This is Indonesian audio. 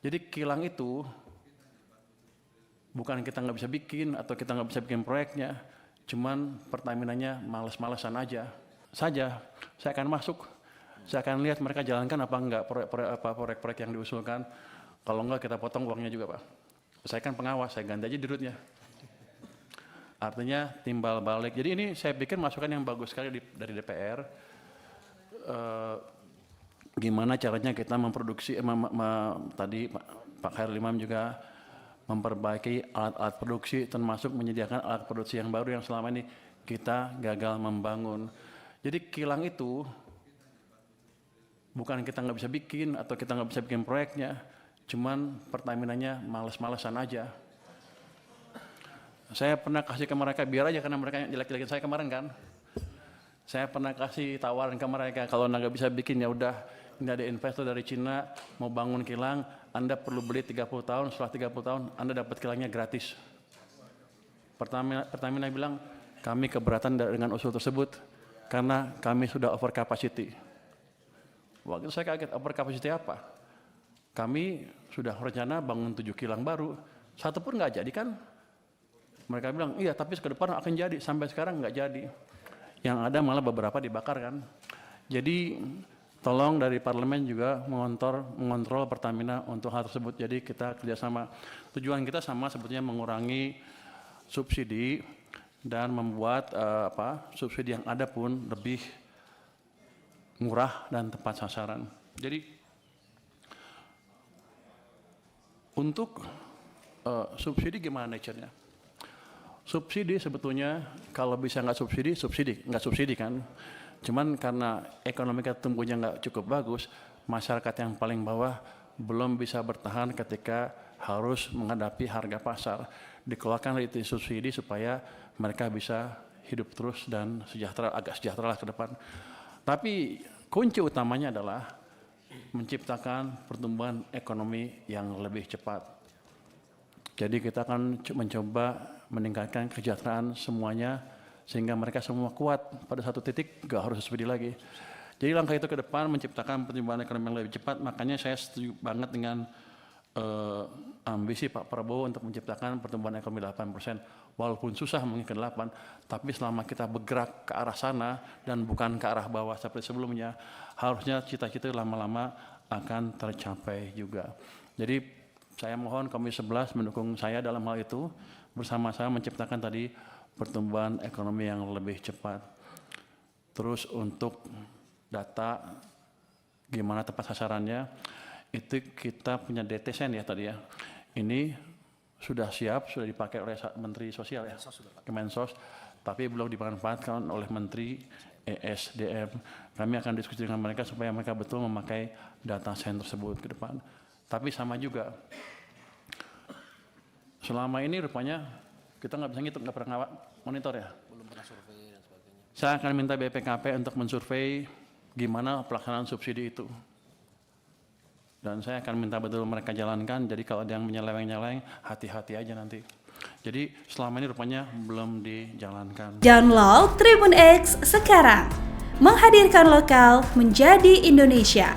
Jadi kilang itu bukan kita nggak bisa bikin atau kita nggak bisa bikin proyeknya, cuman Pertamina-nya males-malesan aja. Saya akan masuk, saya akan lihat mereka jalankan apa enggak proyek-proyek yang diusulkan. Kalau enggak kita potong uangnya juga Pak. Saya kan pengawas, saya ganti aja dirutnya. Artinya timbal balik. Jadi ini saya pikir masukan yang bagus sekali dari DPR. Gimana caranya kita memproduksi, tadi Pak Khairul Imam juga memperbaiki alat-alat produksi, termasuk menyediakan alat produksi yang baru yang selama ini kita gagal membangun. Jadi kilang itu bukan kita nggak bisa bikin atau kita nggak bisa bikin proyeknya, cuman Pertamina-nya males-malesan aja. Saya pernah kasih ke mereka, biar aja karena mereka jelek-jelekin saya kemarin kan. Saya pernah kasih tawaran ke mereka, kalau nggak bisa bikin ya udah, ini ada investor dari Cina mau bangun kilang, Anda perlu beli 30 tahun, setelah 30 tahun Anda dapat kilangnya gratis. Pertamina bilang, kami keberatan dengan usul tersebut karena kami sudah over capacity. Waktu itu saya kaget, over capacity apa? Kami sudah rencana bangun 7 kilang baru, satu pun nggak jadi kan? Mereka bilang, iya tapi ke depan akan jadi, sampai sekarang nggak jadi. Yang ada malah beberapa dibakar kan. Jadi tolong dari parlemen juga mengontrol Pertamina untuk hal tersebut. Jadi kita kerjasama. Tujuan kita sama sebetulnya mengurangi subsidi dan membuat subsidi yang ada pun lebih murah dan tepat sasaran. Jadi untuk subsidi gimana nature-nya? Subsidi sebetulnya kalau bisa nggak subsidi kan. Cuman karena ekonomi kita tumbuhnya nggak cukup bagus, masyarakat yang paling bawah belum bisa bertahan ketika harus menghadapi harga pasar. Dikeluarkan itu subsidi supaya mereka bisa hidup terus dan agak sejahtera lah ke depan. Tapi kunci utamanya adalah menciptakan pertumbuhan ekonomi yang lebih cepat. Jadi kita akan mencoba meningkatkan kesejahteraan semuanya sehingga mereka semua kuat pada satu titik, gak harus subsidi lagi. Jadi langkah itu ke depan menciptakan pertumbuhan ekonomi yang lebih cepat, makanya saya setuju banget dengan ambisi Pak Prabowo untuk menciptakan pertumbuhan ekonomi 8%. Walaupun susah mungkin ke 8, tapi selama kita bergerak ke arah sana dan bukan ke arah bawah seperti sebelumnya, harusnya cita-cita lama-lama akan tercapai juga. Jadi saya mohon Komisi 11 mendukung saya dalam hal itu, bersama-sama menciptakan tadi pertumbuhan ekonomi yang lebih cepat. Terus untuk data gimana tepat sasarannya, itu kita punya DTSEN ya tadi ya. Ini sudah siap, sudah dipakai oleh Menteri Sosial ya, Kemensos, tapi belum dimanfaatkan oleh Menteri ESDM. Kami akan diskusi dengan mereka supaya mereka betul memakai data sen tersebut ke depan. Tapi sama juga, selama ini rupanya kita nggak bisa ngitung, nggak pernah monitor ya. Belum pernah survei dan sebagainya. Saya akan minta BPKP untuk mensurvei gimana pelaksanaan subsidi itu. Dan saya akan minta betul mereka jalankan, jadi kalau ada yang menyeleweng-nyeleweng, hati-hati aja nanti. Jadi selama ini rupanya belum dijalankan. Download Tribun X sekarang, menghadirkan lokal menjadi Indonesia.